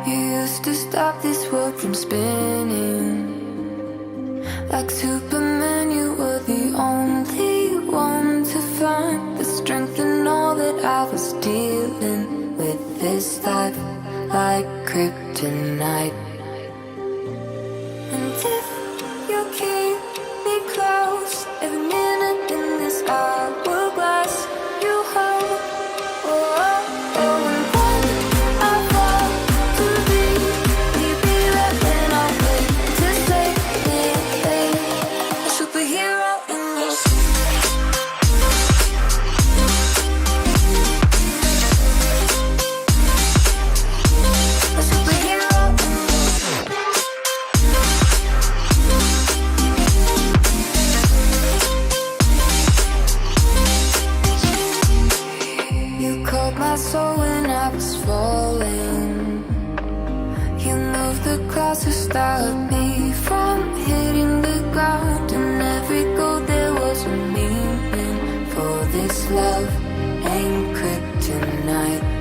You used to stop this world from spinning. Like Superman, you were the only one to find the strength in all that I was dealing with this life, like kryptonite. And if you keep me close, every minute in this hourglass, you hold. Oh, oh, oh, and when I fall to be right when I wait to save me, a superhero in your sleep. A superhero in your sleep. You called my soul when I was falling. You moved the clouds to stop me from hitting the ground. And every goal there was a meaning. For this love ain't kryptonite.